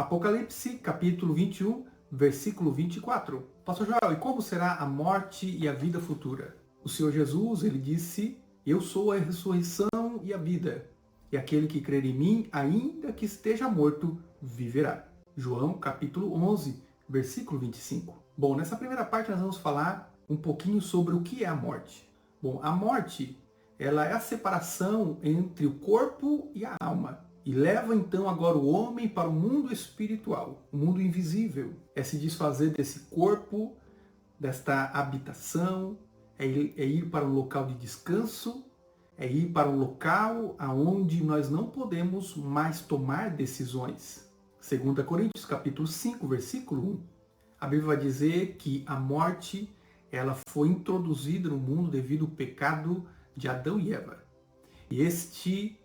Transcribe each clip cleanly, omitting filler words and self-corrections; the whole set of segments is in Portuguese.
Apocalipse, capítulo 21, versículo 24. Pastor Joel, e como será a morte e a vida futura? O Senhor Jesus, ele disse, eu sou a ressurreição e a vida, e aquele que crer em mim, ainda que esteja morto, viverá. João, capítulo 11, versículo 25. Bom, nessa primeira parte nós vamos falar um pouquinho sobre o que é a morte. Bom, a morte, ela é a separação entre o corpo e a alma. E leva então agora o homem para o mundo espiritual, o mundo invisível. É se desfazer desse corpo, desta habitação, é ir para um local de descanso, é ir para um local aonde nós não podemos mais tomar decisões. 2 Coríntios capítulo 5, versículo 1. A Bíblia vai dizer que a morte ela foi introduzida no mundo devido ao pecado de Adão e Eva. E este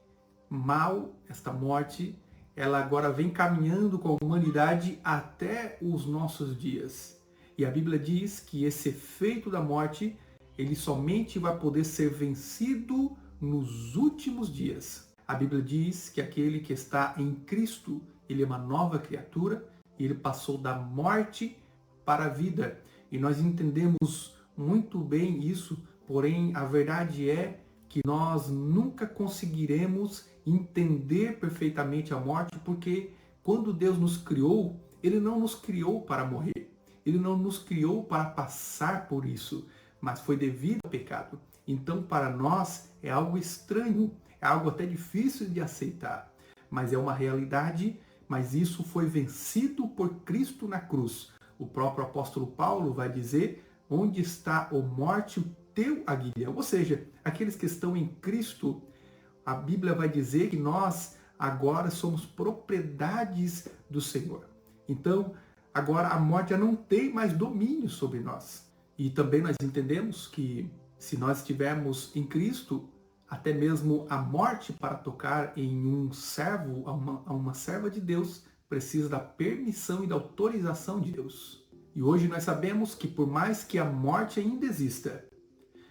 mal, esta morte, ela agora vem caminhando com a humanidade até os nossos dias. E a Bíblia diz que esse efeito da morte, ele somente vai poder ser vencido nos últimos dias. A Bíblia diz que aquele que está em Cristo, ele é uma nova criatura, e ele passou da morte para a vida. E nós entendemos muito bem isso, porém a verdade é que nós nunca conseguiremos entender perfeitamente a morte, porque quando Deus nos criou, Ele não nos criou para morrer. Ele não nos criou para passar por isso, mas foi devido ao pecado. Então, para nós, é algo estranho, é algo até difícil de aceitar, mas é uma realidade, mas isso foi vencido por Cristo na cruz. O próprio apóstolo Paulo vai dizer, onde está, ó morte, o teu aguilhão? Ou seja, aqueles que estão em Cristo, a Bíblia vai dizer que nós agora somos propriedades do Senhor. Então, agora a morte já não tem mais domínio sobre nós. E também nós entendemos que se nós estivermos em Cristo, até mesmo a morte para tocar em um servo, a uma serva de Deus, precisa da permissão e da autorização de Deus. E hoje nós sabemos que por mais que a morte ainda exista,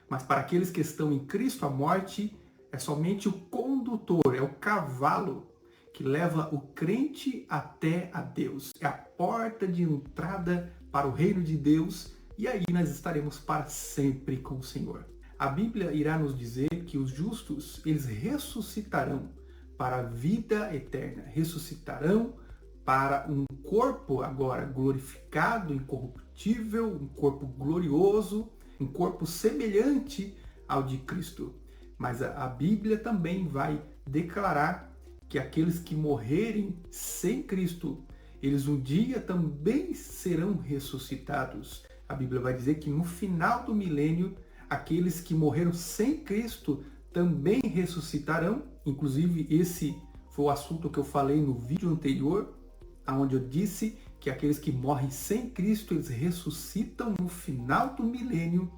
mas para aqueles que estão em Cristo, a morte é somente o condutor, é o cavalo que leva o crente até a Deus. É a porta de entrada para o reino de Deus e aí nós estaremos para sempre com o Senhor. A Bíblia irá nos dizer que os justos, eles ressuscitarão para a vida eterna, ressuscitarão para um corpo agora glorificado, incorruptível, um corpo glorioso, um corpo semelhante ao de Cristo. Mas a Bíblia também vai declarar que aqueles que morrerem sem Cristo, eles um dia também serão ressuscitados. A Bíblia vai dizer que no final do milênio, aqueles que morreram sem Cristo também ressuscitarão. Inclusive, esse foi o assunto que eu falei no vídeo anterior, onde eu disse que aqueles que morrem sem Cristo, eles ressuscitam no final do milênio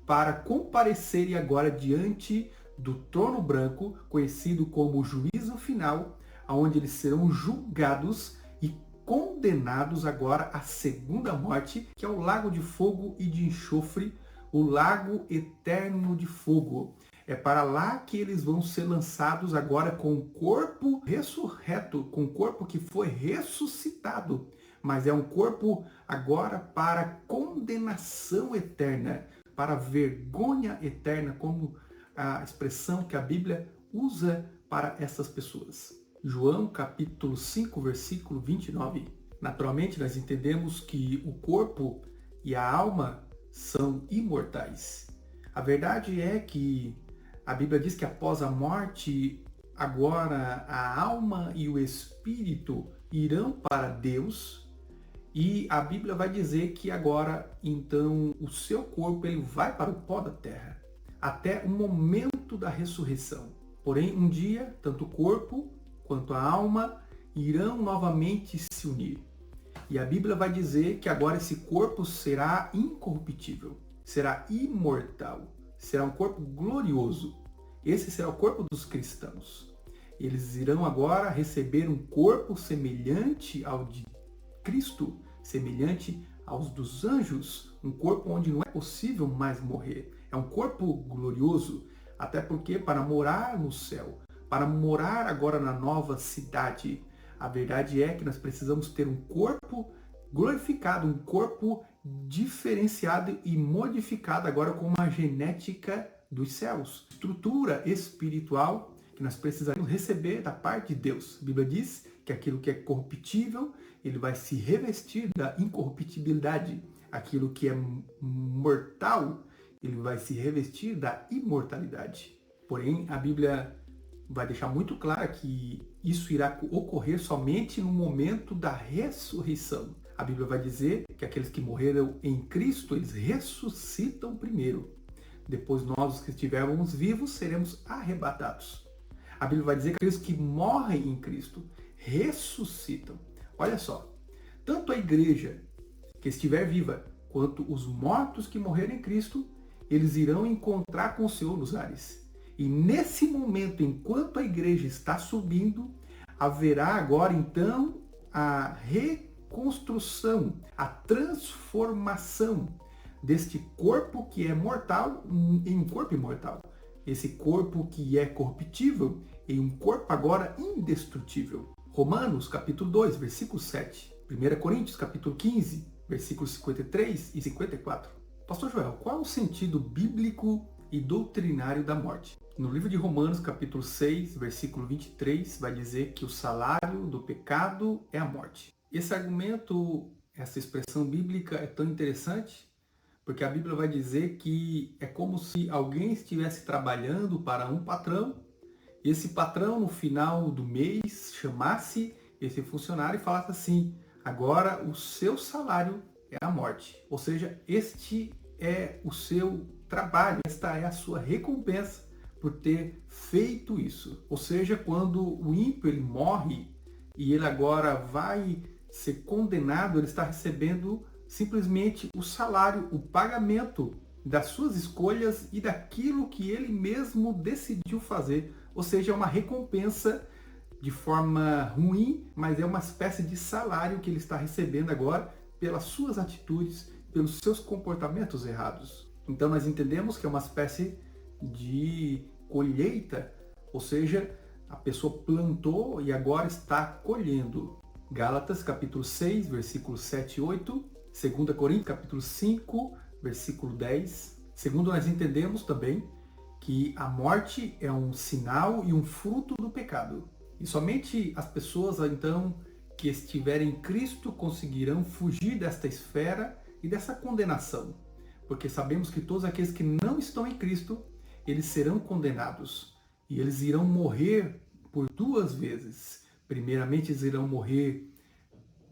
para comparecerem agora diante do trono branco, conhecido como o juízo final, onde eles serão julgados e condenados agora à segunda morte, que é o lago de fogo e de enxofre, o lago eterno de fogo. É para lá que eles vão ser lançados agora com o corpo ressurreto, com o corpo que foi ressuscitado. Mas é um corpo agora para condenação eterna, para vergonha eterna, como a expressão que a Bíblia usa para essas pessoas. João capítulo 5, versículo 29. Naturalmente nós entendemos que o corpo e a alma são imortais. A verdade é que a Bíblia diz que após a morte, agora a alma e o espírito irão para Deus. E a Bíblia vai dizer que agora, então, o seu corpo ele vai para o pó da terra, até o momento da ressurreição. Porém, um dia, tanto o corpo quanto a alma irão novamente se unir. E a Bíblia vai dizer que agora esse corpo será incorruptível, será imortal. Será um corpo glorioso. Esse será o corpo dos cristãos. Eles irão agora receber um corpo semelhante ao de Cristo, semelhante aos dos anjos, um corpo onde não é possível mais morrer. É um corpo glorioso, até porque para morar no céu, para morar agora na nova cidade, A verdade é que nós precisamos ter um corpo glorificado, um corpo diferenciado e modificado agora com uma genética dos céus, estrutura espiritual que nós precisamos receber da parte de Deus. A Bíblia diz que aquilo que é corruptível, ele vai se revestir da incorruptibilidade. Aquilo que é mortal, ele vai se revestir da imortalidade. Porém, a Bíblia vai deixar muito claro que isso irá ocorrer somente no momento da ressurreição. A Bíblia vai dizer que aqueles que morreram em Cristo, eles ressuscitam primeiro. Depois nós, os que estivermos vivos, seremos arrebatados. A Bíblia vai dizer que aqueles que morrem em Cristo ressuscitam. Olha só, tanto a igreja que estiver viva, quanto os mortos que morreram em Cristo, eles irão encontrar com o Senhor nos ares. E nesse momento, enquanto a igreja está subindo, haverá agora então a reconstrução, a transformação deste corpo que é mortal em um corpo imortal. Esse corpo que é corruptível em um corpo agora indestrutível. Romanos capítulo 2, versículo 7. 1 Coríntios capítulo 15, versículos 53 e 54. Pastor Joel, qual é o sentido bíblico e doutrinário da morte? No livro de Romanos capítulo 6, versículo 23, vai dizer que o salário do pecado é a morte. Esse argumento, essa expressão bíblica é tão interessante, porque a Bíblia vai dizer que é como se alguém estivesse trabalhando para um patrão, e esse patrão no final do mês chamasse esse funcionário e falasse assim: agora o seu salário é a morte. Ou seja, este é o seu trabalho, esta é a sua recompensa por ter feito isso. Ou seja, quando o ímpio ele morre e ele agora vai ser condenado, ele está recebendo simplesmente o salário, o pagamento das suas escolhas e daquilo que ele mesmo decidiu fazer. Ou seja, é uma recompensa de forma ruim, mas é uma espécie de salário que ele está recebendo agora pelas suas atitudes, pelos seus comportamentos errados. Então nós entendemos que é uma espécie de colheita, ou seja, a pessoa plantou e agora está colhendo. Gálatas capítulo 6, versículos 7 e 8, 2 Coríntios capítulo 5, versículo 10. Segundo nós entendemos também que a morte é um sinal e um fruto do pecado. E somente as pessoas, então, que estiverem em Cristo conseguirão fugir desta esfera e dessa condenação. Porque sabemos que todos aqueles que não estão em Cristo, eles serão condenados. E eles irão morrer por duas vezes. Primeiramente, eles irão morrer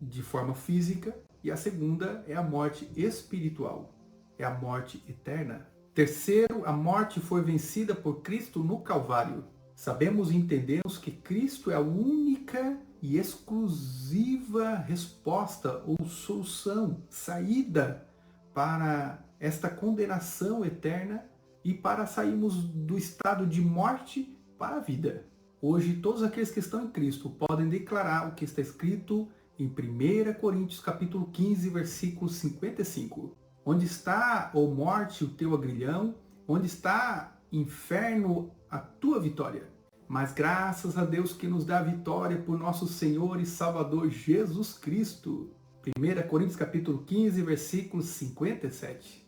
de forma física. E a segunda é a morte espiritual. É a morte eterna. Terceiro, a morte foi vencida por Cristo no Calvário. Sabemos e entendemos que Cristo é a única e exclusiva resposta ou solução, saída para esta condenação eterna e para sairmos do estado de morte para a vida. Hoje, todos aqueles que estão em Cristo podem declarar o que está escrito em 1 Coríntios capítulo 15, versículo 55. Onde está, ó morte, o teu agrilhão? Onde está, inferno, a tua vitória? Mas graças a Deus que nos dá a vitória por nosso Senhor e Salvador Jesus Cristo. 1 Coríntios capítulo 15, versículo 57.